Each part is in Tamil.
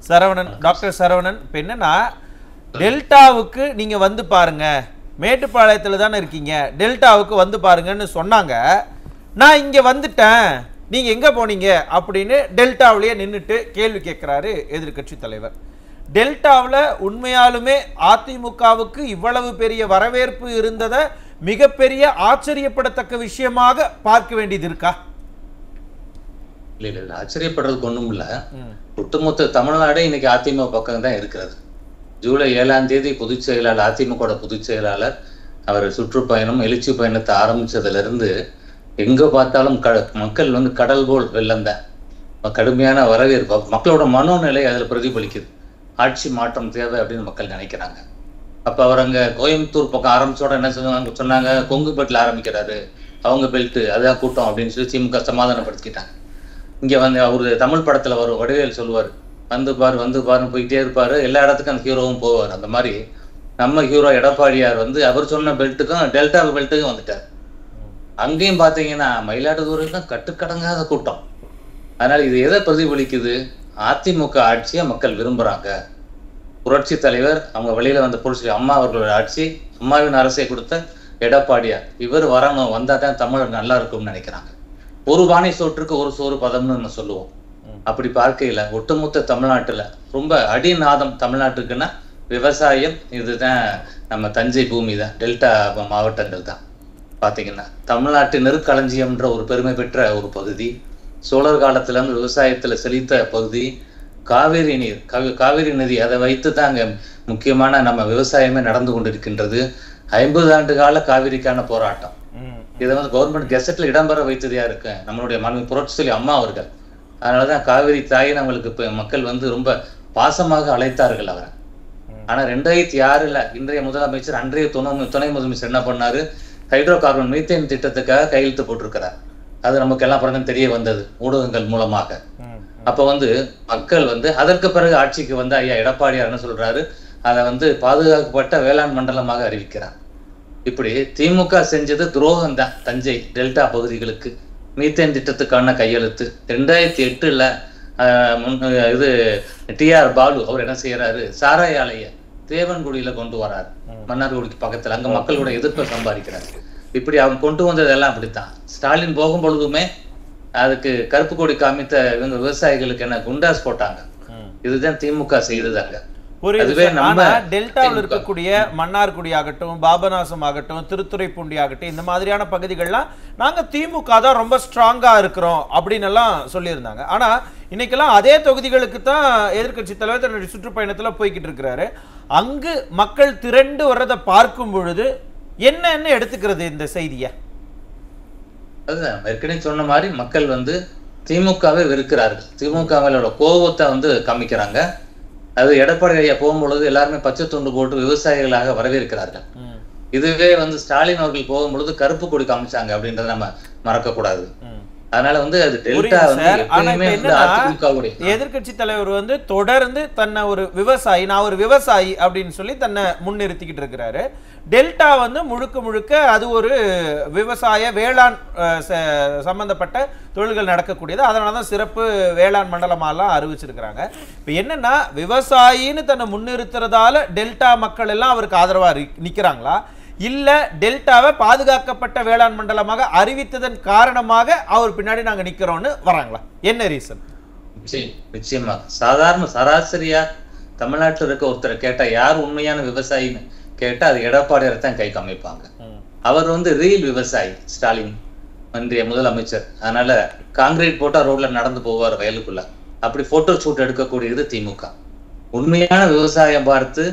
சரவணன், டாக்டர் சரவணன். இப்போ என்னன்னா, டெல்டாவுக்கு நீங்க வந்து பாருங்க, மேட்டுப்பாளையத்தில் தானே இருக்கீங்க, டெல்டாவுக்கு வந்து பாருங்கன்னு சொன்னாங்க. நான் இங்க வந்துட்டேன், நீங்க எங்க போனீங்க அப்படின்னு டெல்டாவிலேயே நின்றுட்டு கேள்வி கேட்கிறாரு எதிர்கட்சி தலைவர். டெல்டாவில் உண்மையாலுமே அதிமுகவுக்கு இவ்வளவு பெரிய வரவேற்பு இருந்ததை மிகப்பெரிய ஆச்சரியப்படத்தக்க விஷயமாக பார்க்க வேண்டியது இருக்கா? இல்ல ஆச்சரியப்படுறதுக்கு ஒண்ணும் இல்ல. ஒட்டுமொத்த தமிழ்நாடே இன்னைக்கு அதிமுக பக்கம் தான் இருக்கிறது. ஜூலை 7ஆம் தேதி பொதுச் செயலாளர், அதிமுக பொதுச் செயலாளர் அவர் சுற்றுப்பயணம் எழுச்சி பயணத்தை ஆரம்பிச்சதுல இருந்து எங்க பார்த்தாலும் மக்கள் வந்து கடல் போல் வெள்ளம் தான். கடுமையான வரவேற்பு, மக்களோட மனோநிலை அதுல பிரதிபலிக்குது. ஆட்சி மாற்றம் தேவை அப்படின்னு மக்கள் நினைக்கிறாங்க. அப்ப அவர் அங்க கோயம்புத்தூர் பக்கம் ஆரம்பிச்சோட என்ன சொன்னாங்க, கொங்கு பெல்ட்ல ஆரம்பிக்கிறாரு, அவங்க பெல்ட் அதான் கூட்டம் அப்படின்னு சொல்லி திமுக சமாதானப்படுத்திக்கிட்டாங்க. இங்க வந்து அவரு தமிழ் படத்துல வரும், வடிவேல் சொல்லுவார், வந்து பாருன்னு போயிட்டே இருப்பாரு, எல்லா இடத்துக்கும் அந்த ஹீரோவும் போவார். அந்த மாதிரி நம்ம ஹீரோ எடப்பாடியார் வந்து அவர் சொன்ன பெல்ட்டுக்கும் டெல்டா பெல்ட்டுக்கும் வந்துட்டார். அங்கேயும் பாத்தீங்கன்னா மயிலாடுதுறைக்கும் கட்டுக்கடங்காத கூட்டம். அதனால இது எதை பிரதிபலிக்குது? அதிமுக ஆட்சியை மக்கள் விரும்புறாங்க. புரட்சி தலைவர் அவங்க வெளியில வந்த புரட்சி அம்மா அவர்களோட ஆட்சி, அம்மாவின் அரசை கொடுத்த எடப்பாடியார் இவர் வரணும், வந்தா தான் தமிழர் நல்லா இருக்கும்னு நினைக்கிறாங்க. ஒரு பானை சோற்றுக்கு ஒரு சோறு பதம்னு நம்ம சொல்லுவோம். அப்படி பார்க்கையில ஒட்டுமொத்த தமிழ்நாட்டுல ரொம்ப அடிநாதம் தமிழ்நாட்டுக்குன்னா விவசாயம். இதுதான் நம்ம தஞ்சை பூமி தான், டெல்டா மாவட்டங்கள் தான். பாத்தீங்கன்னா தமிழ்நாட்டு நெற்களஞ்சியம்ன்ற ஒரு பெருமை பெற்ற ஒரு பகுதி. சோழர் காலத்துல இருந்து விவசாயத்துல செழித்த பகுதி. காவேரி நீர், காவேரி நதி, அதை வைத்து தான் அங்க முக்கியமான நம்ம விவசாயமே நடந்து கொண்டிருக்கின்றது. 50 ஆண்டு கால காவிரிக்கான போராட்டம். இதை வந்து கவர்மெண்ட் கெசட்ல இடம்பெற வைத்ததா இருக்கு நம்மளுடைய மனைவி புரட்சி அம்மா அவர்கள். அதனாலதான் காவிரி தாயை நம்மளுக்கு இப்ப மக்கள் வந்து ரொம்ப பாசமாக அழைத்தார்கள் அவரை. ஆனா 2006ல் இன்றைய முதலமைச்சர், அன்றைய துணை முதலமைச்சர் என்ன பண்ணாரு, ஹைட்ரோ கார்பன் மீத்தேன் திட்டத்துக்காக கையெழுத்து போட்டிருக்கிறார். அது நமக்கு எல்லாம் பிறகு தெரிய வந்தது ஊடகங்கள் மூலமாக. அப்ப வந்து மக்கள் வந்து அதற்கு பிறகு ஆட்சிக்கு வந்து ஐயா எடப்பாடியார் என்ன சொல்றாரு, அதை வந்து பாதுகாக்கப்பட்ட வேளாண் மண்டலமாக அறிவிக்கிறார். இப்படி திமுக செஞ்சது துரோகம் தான். தஞ்சை டெல்டா பகுதிகளுக்கு மீத்தேன் திட்டத்துக்கான கையெழுத்து 2008ல் இது டிஆர் பாலு அவர் என்ன செய்யறாரு, சாராய ஆலைய தேவன்குடியில கொண்டு வராரு, மன்னார்குடிக்கு பக்கத்துல. அங்க மக்களோட எதிர்ப்பை சம்பாதிக்கிறாரு. இப்படி அவங்க கொண்டு வந்ததெல்லாம் அப்படித்தான். ஸ்டாலின் போகும் பொழுதுமே அதுக்கு கருப்பு கொடி காமித்த இவங்க விவசாயிகளுக்கு என்ன குண்டாஸ் போட்டாங்க. இதுதான் திமுக செய்ததாங்க. டெல்டாவில் இருக்கக்கூடிய மன்னார்குடி ஆகட்டும், பாபநாசம் ஆகட்டும், திருத்துறைப்பூண்டி ஆகட்டும், இந்த மாதிரியான பகுதிகள்லாம் நாங்க திமுக தான் ரொம்ப ஸ்ட்ராங்கா இருக்கிறோம் அப்படின்னு எல்லாம் சொல்லியிருந்தாங்க. ஆனா இன்னைக்கெல்லாம் அதே தொகுதிகளுக்கு தான் எதிர்கட்சி தலைவர் தன்னுடைய சுற்றுப்பயணத்துல போய்கிட்டு இருக்கிறாரு. அங்கு மக்கள் திரண்டு வர்றதை பார்க்கும் பொழுது என்ன எடுத்துக்கிறது இந்த செய்திய? அதுதான் ஏற்கனவே சொன்ன மாதிரி மக்கள் வந்து திமுகவை வெறுக்கிறார்கள். திமுகவோட கோபத்தை வந்து காமிக்கிறாங்க. அது எடப்பாடி ஐயா போகும்பொழுது எல்லாருமே பச்சை துண்டு போட்டு விவசாயிகளாக வரவேற்கிறார்கள். இதுவே வந்து ஸ்டாலின் அவர்கள் போகும்பொழுது கருப்பு கொடி காமிச்சாங்க அப்படின்றத நம்ம மறக்க கூடாது. அதனால வந்து அது டெல்டா வந்து எதிர்கட்சி தலைவர் வந்து தொடர்ந்து தன்னை ஒரு விவசாயி, நான் ஒரு விவசாயி அப்படின்னு சொல்லி தன்னை முன்னிறுத்திக்கிட்டு இருக்கிறாரு. டெல்டா வந்து முழுக்க அது ஒரு விவசாய வேளாண் சம்பந்தப்பட்ட தொழில்கள் நடக்கக்கூடியது. அதனாலதான் சிறப்பு வேளாண் மண்டலமாலாம் அறிவிச்சிருக்கிறாங்க. இப்ப என்னன்னா, விவசாயின்னு தன்னை முன்னிறுத்துறதால டெல்டா மக்கள் எல்லாம் அவருக்கு ஆதரவா நிக்கிறாங்களா, இல்ல டெல்டாவை பாதுகாக்கப்பட்ட வேளாண் மண்டலமாக அறிவித்ததன் காரணமாக அவர் பின்னாடி நாங்க நிக்கிறோம்னு வராங்களா? என்ன ரீசன்? நிச்சயமா சாதாரண சராசரியா தமிழ்நாட்டில் இருக்க ஒருத்தரை கேட்டா யார் உண்மையான விவசாயின்னு கேட்டா அது எடப்பாடியாரை தான் கை காமிப்பாங்க. அவர் வந்து ரீல் விவசாயி ஸ்டாலின், இன்றைய முதலமைச்சர். அதனால காங்கிரீட் போட்டா ரோட்ல நடந்து போவார் வயலுக்குள்ள. அப்படி போட்டோ ஷூட் எடுக்கக்கூடியது திமுக. உண்மையான விவசாயம் பார்த்து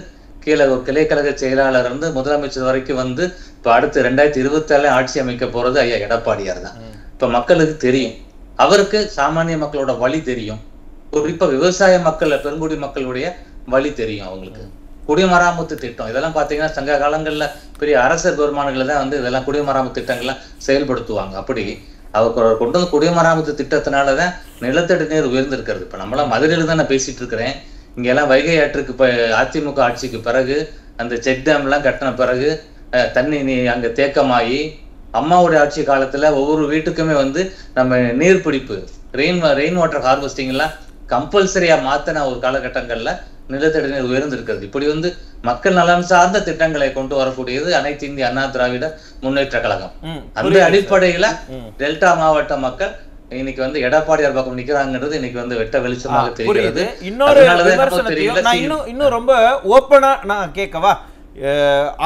கீழே ஒரு கிளைக்கழக செயலாளர் இருந்து முதலமைச்சர் வரைக்கும் வந்து இப்ப அடுத்து 2027 ஆட்சி அமைக்க போறது ஐயா எடப்பாடியார் தான். இப்ப மக்களுக்கு தெரியும், அவருக்கு சாமானிய மக்களோட வழி தெரியும். குறிப்பா விவசாய மக்கள், பெருங்குடி மக்களுடைய வழி தெரியும் அவங்களுக்கு. குடிமராமத்து திட்டம் இதெல்லாம் பாத்தீங்கன்னா சங்க காலங்கள்ல பெரிய அரசர் பெருமானங்களை தான் வந்து இதெல்லாம் குடிமராமத்து திட்டங்கள்லாம் செயல்படுத்துவாங்க. அப்படி அவர் கொண்டு வந்து குடிமராமத்து திட்டத்தினாலதான் நிலத்தடி நீர் உயர்ந்திருக்கிறது. இப்ப நம்மளாம் மதுரையில தான் நான் பேசிட்டு இருக்கிறேன். இங்க எல்லாம் வைகை ஆற்றுக்கு அதிமுக ஆட்சிக்கு பிறகு அந்த செக் டேம் எல்லாம் கட்டின பிறகு தண்ணி அங்க தேக்கமாகி அம்மாவுடைய ஆட்சி காலத்துல ஒவ்வொரு வீட்டுக்குமே வந்து நம்ம நீர் பிடிப்பு ரெயின் வாட்டர் ஹார்வெஸ்டிங் எல்லாம் கம்பல்சரியா மாத்தின ஒரு காலகட்டங்கள்ல நிலத்தடி நீர் உயர்ந்திருக்கிறது. இப்படி மக்கள் நலன் சார்ந்த திட்டங்களை கொண்டு வரக்கூடியது அனைத்து இந்திய அண்ணா திராவிட முன்னேற்ற கழகம். அந்த அடிப்படையில டெல்டா மாவட்ட மக்கள் இன்னைக்கு எடப்பாடியார் பக்கம் நிக்கிறாங்கிறது இன்னைக்கு வெட்ட வெளிச்சமாக தெரிகிறது. இன்னும் ரொம்ப ஓப்பனா நான் கேட்கவா,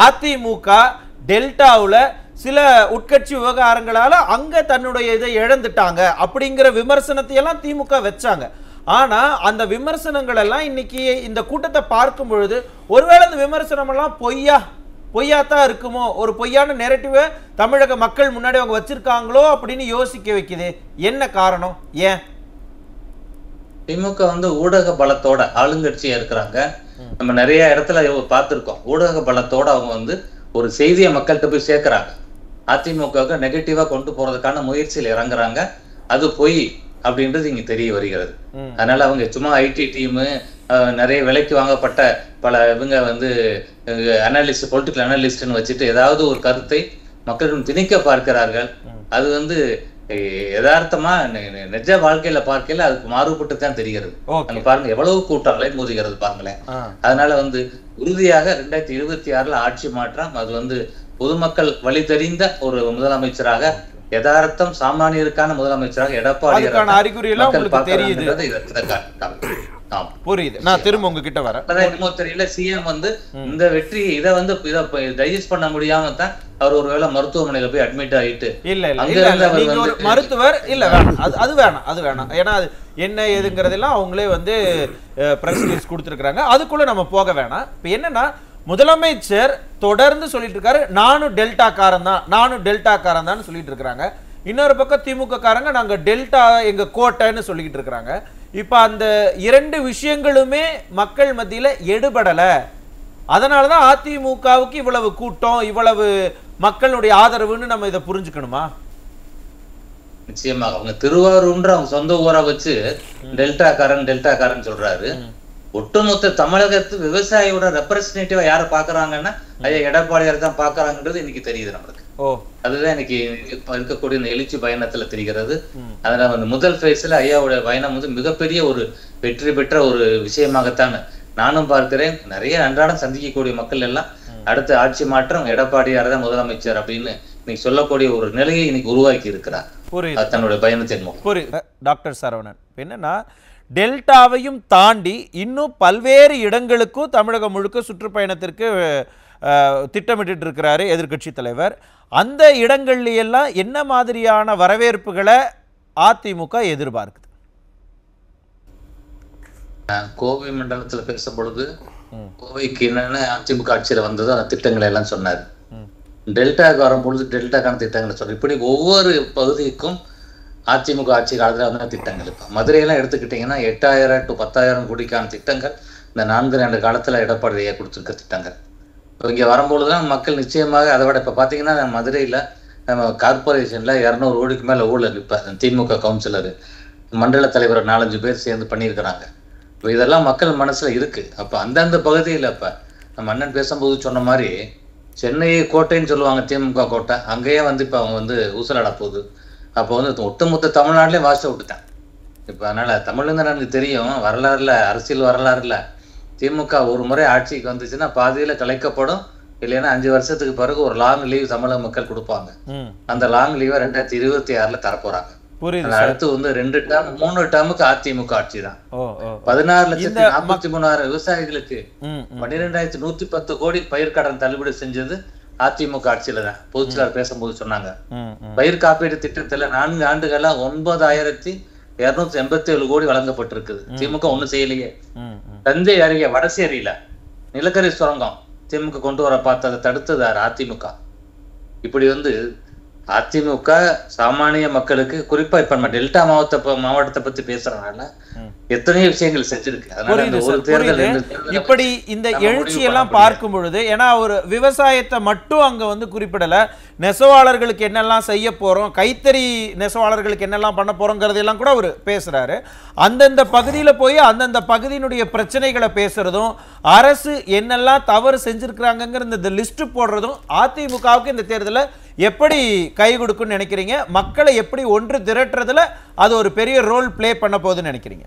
அதிமுக டெல்டாவுல சில உட்கட்சி விவகாரங்களால அங்க தன்னுடைய இதை இழந்துட்டாங்க அப்படிங்கிற விமர்சனத்தை எல்லாம் திமுக வச்சாங்க. ஆனா அந்த விமர்சனங்கள் எல்லாம் இன்னைக்கு இந்த கூட்டத்தை பார்க்கும் பொழுது ஒருவேளை அந்த விமர்சனம் எல்லாம் பொய்யாத்தான் இருக்குமோ, ஒரு பொய்யான நெரட்டிவை தமிழக மக்கள் முன்னாடி அவங்க வச்சிருக்காங்களோ அப்படின்னு யோசிக்க வைக்குது. என்ன காரணம்? ஏன் திமுக ஊடக பலத்தோட ஆளுங்கட்சியா இருக்கிறாங்க. நம்ம நிறைய இடத்துல பார்த்திருக்கோம். ஊடக பலத்தோட அவங்க ஒரு செய்தியை மக்கள்கிட்ட போய் சேர்க்கிறாங்க. அதிமுகவுக்கு நெகட்டிவா கொண்டு போறதுக்கான முயற்சியில் இறங்குறாங்க. அது பொய் அப்படின்றது இங்க தெரிய வருகிறது. அதனால அவங்க சும்மா ஐடி டீமு, நிறைய விலைக்கு வாங்கப்பட்ட பல இவங்க அனாலிஸ்ட், பொலிட்டிக்கல் அனாலிஸ்ட்னு வச்சுட்டு ஏதாவது ஒரு கருத்தை மக்களிடம் திணிக்க பார்க்கிறார்கள். அது யதார்த்தமா நிஜ வாழ்க்கையில பார்க்கையில அதுக்கு மாறுபட்டு தான் தெரிகிறது. அங்க பாருங்க எவ்வளவு கூட்டம் அலைமோதுகிறது பாருங்களேன். அதனால உறுதியாக 2026 ஆட்சி மாற்றம். அது பொதுமக்கள் வழி தெரிந்த ஒரு முதலமைச்சராக, யதார்த்தம் சாமானியருக்கான முதலமைச்சராக எடப்பாடி புரியுது. நான் திரும்ப உங்ககிட்ட வரேன். தெரியல சிஎம் இந்த வெற்றி இதை டைஜஸ்ட் பண்ண முடியாம தான் அவர் ஒருவேளை மருத்துவமனையில போய் அட்மிட் ஆயிட்டு மருத்துவர் இல்ல வேணாம், அது வேணாம். ஏன்னா அது என்ன ஏதுங்கிறதெல்லாம் அவங்களே பிரஸ் ரிலீஸ் கொடுத்துருக்காங்க. அதுக்குள்ள நம்ம போக வேணாம். இப்ப என்னன்னா, முதலமைச்சர் தொடர்ந்து சொல்லிட்டு இருக்காரு, நானும் டெல்டா காரன் தான் சொல்லிட்டு இருக்காங்க. இன்னொரு பக்கம் திமுக காரங்க நாங்க டெல்டா எங்க கோட்டைன்னு சொல்லிட்டு இருக்காங்க. இப்ப அந்த இரண்டு விஷயங்களுமே மக்கள் மத்தியில எடுபடல. அதனாலதான் அதிமுகவுக்கு இவ்வளவு கூட்டம், இவ்வளவு மக்களுடைய ஆதரவுன்னு நம்ம இதை புரிஞ்சுக்கணுமா? நிச்சயமாக அவங்க திருவாரூர் அவங்க சொந்த ஊரை வச்சு டெல்டா காரன் சொல்றாரு. ஒட்டுமொத்த தமிழகத்து விவசாயியோட ரெப்ரசன்டேட்டிவா யார பாக்குறாங்கன்னா ஐயா எடப்பாடியார் தான் பாக்குறாங்கன்றது இன்னைக்கு தெரியுது நம்மளுக்கு. அதுதான் இன்னைக்கு இருக்கக்கூடிய இந்த எழுச்சி பயணத்துல தெரிகிறது. அதனால முதல் ஃபேஸ்ல ஐயாவோட பயணம் மிகப்பெரிய ஒரு வெற்றி பெற்ற ஒரு விஷயமாகத்தான் நானும் பார்க்கிறேன். நிறைய அன்றாடம் சந்திக்கக்கூடிய மக்கள் எல்லாம் அடுத்த ஆட்சி மாற்றம் எடப்பாடியார் தான் முதலமைச்சர் அப்படின்னு இன்னைக்கு சொல்லக்கூடிய ஒரு நிலையை இன்னைக்கு உருவாக்கி இருக்கிறார் தன்னுடைய பயணத்தின் மூலம். டாக்டர் சரவணன், என்னன்னா டெல்டாவையும் தாண்டி இன்னும் பல்வேறு இடங்களுக்கும் தமிழகம் முழுக்க சுற்றுப்பயணத்திற்கு திட்டமிட்டு இருக்கிறாரு எதிர்கட்சி தலைவர். அந்த இடங்கள்ல எல்லாம் என்ன மாதிரியான வரவேற்புகளை அதிமுக எதிர்பார்க்குது? கோவை மண்டலத்துல பேசும் பொழுது கோவைக்கு என்னென்ன அதிமுக ஆட்சியில வந்ததோ அந்த திட்டங்களை எல்லாம் சொன்னார். டெல்டாவுக்கு வரும்பொழுது டெல்டாக்கான திட்டங்களை சொன்னார். இப்படி ஒவ்வொரு பகுதிக்கும் அதிமுக ஆட்சி காலத்துல திட்டங்கள். இப்ப மதுரையெல்லாம் எடுத்துக்கிட்டீங்கன்னா 8000 to 10,000 கோடிக்கான திட்டங்கள் இந்த 4 ஆண்டு காலத்துல எடப்பாடி ஐயா கொடுத்துருக்க திட்டங்கள். இப்போ இங்க வரும்பொழுதுதான் மக்கள் நிச்சயமாக அதை விட இப்ப பாத்தீங்கன்னா மதுரையில நம்ம கார்பரேஷன்ல 200 கோடிக்கு மேல ஊழல். இப்ப திமுக கவுன்சிலர், மண்டல தலைவர் 4-5 பேர் சேர்ந்து பண்ணியிருக்கிறாங்க. இப்போ இதெல்லாம் மக்கள் மனசுல இருக்கு. அப்ப அந்தந்த பகுதியில இப்ப நம்ம அண்ணன் பேசும்போது சொன்ன மாதிரி சென்னை கோட்டைன்னு சொல்லுவாங்க, திமுக கோட்டை. அங்கேயே இப்ப அவங்க ஊசலாட போகுது. அப்போ ஒட்டுமொத்த தமிழ்நாட்டிலே வாச விட்டுட்டான். இப்போ அதனால தமிழ்ல எனக்கு தெரியும், வரலாறுல அரசியல் வரலாறுல திமுக ஒரு முறை ஆட்சிக்கு வந்துச்சுன்னா பாதியில கலைக்கப்படும். இல்லைன்னா 5 வருஷத்துக்கு பிறகு ஒரு லாங் லீவ் தமிழக மக்கள் கொடுப்பாங்க. அந்த லாங் லீவை 2026 தரப்போறாங்க. அடுத்து 2 டேர்ம் 3 டேர்முக்கு அதிமுக ஆட்சி தான். 16,43,000 விவசாயிகளுக்கு 12,110 கோடி பயிர்க்கடன் தள்ளுபடி செஞ்சது அதிமுக ஆட்சியில தான். பொதுச்செயலாளர் பேசும்போது சொன்னாங்க, பயிர் காப்பீடு திட்டத்துல 4 ஆண்டுகளா 9,287 கோடி வழங்கப்பட்டிருக்குது. திமுக ஒண்ணு செய்யலையே. தஞ்சை அருகே வடசேரியில நிலக்கரி சுரங்கம் திமுக கொண்டு வர பார்த்து அதை தடுத்ததார் அதிமுக. இப்படி அதிமுக சாமானிய மக்களுக்கு, குறிப்பா இப்ப நம்ம டெல்டா மாவட்டத்தை பத்தி பேசுறதுனால எத்தனையோ விஷயங்கள் செஞ்சிருக்கு. இப்படி இந்த எழுச்சி எல்லாம் பார்க்கும் பொழுது, ஏன்னா ஒரு விவசாயத்தை மட்டும் அங்க குறிப்பிடல, நெசவாளர்களுக்கு என்னெல்லாம் செய்ய போறோம், கைத்தறி நெசவாளர்களுக்கு என்னெல்லாம் பண்ண போறோங்கிறதெல்லாம் கூட அவர் பேசுறாரு. அந்தந்த பகுதியில போய் அந்தந்த பகுதியினுடைய பிரச்சனைகளை பேசுறதும், அரசு என்னெல்லாம் தவறு செஞ்சிருக்கிறாங்கிற இந்த லிஸ்ட் போடுறதும் அதிமுகவுக்கு இந்த தேர்தலில் எப்படி கை கொடுக்குன்னு நினைக்கிறீங்க? மக்களை எப்படி ஒன்று திரட்டுறதுல அது ஒரு பெரிய ரோல் பிளே பண்ண போகுதுன்னு நினைக்கிறீங்க?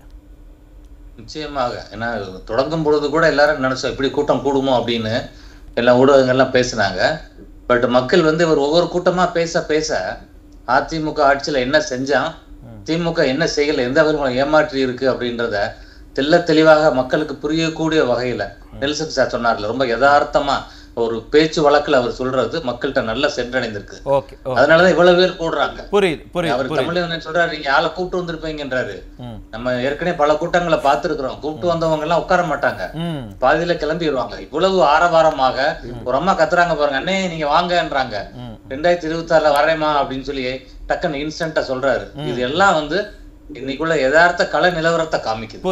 நிச்சயமாக. ஏன்னா தொடங்கும் பொழுது கூட எல்லாரும் நினைச்சோம் இப்படி கூட்டம் கூடுமோ அப்படின்னு எல்லா ஊடகங்கள்லாம் பேசினாங்க. பட் மக்கள் வந்து இவர் ஒவ்வொரு கூட்டமா பேச பேச அதிமுக ஆட்சியில என்ன செஞ்சான், திமுக என்ன செய்யல, எந்த வகையில ஏமாற்றி இருக்கு அப்படின்றத தெள்ள தெளிவாக மக்களுக்கு புரியக்கூடிய வகையில நெல்சன் சார் சொன்னார்ல, ரொம்ப யதார்த்தமா ஒரு பேச்சு வழக்குல அவர் சொல்றது மக்கள்கிட்ட நல்லா சென்றடைந்திருக்கு. அதனாலதான் இவ்வளவு பேர் கூடுறாங்க. அவர் தமிழ்ல சொல்றாரு, நீங்க ஆளை கூப்பிட்டு வந்திருப்பீங்கன்றாரு. நம்ம ஏற்கனவே பல கூட்டங்களை பார்த்திருக்கிறோம். கூப்பிட்டு வந்தவங்க எல்லாம் உட்கார மாட்டாங்க, பாதியில கிளம்பிடுவாங்க. இவ்வளவு ஆரவாரமாக ஒரு அம்மா கத்துறாங்க பாருங்க, அண்ணே நீங்க வாங்கன்றாங்க, 2026 வரேமா அப்படின்னு சொல்லி டக்குன்னு இன்ஸ்டன்டா சொல்றாரு. இது எல்லாம் வந்து இன்னைக்குள்ள யதார்த்த கலை நிலவரத்தை காமிக்குது.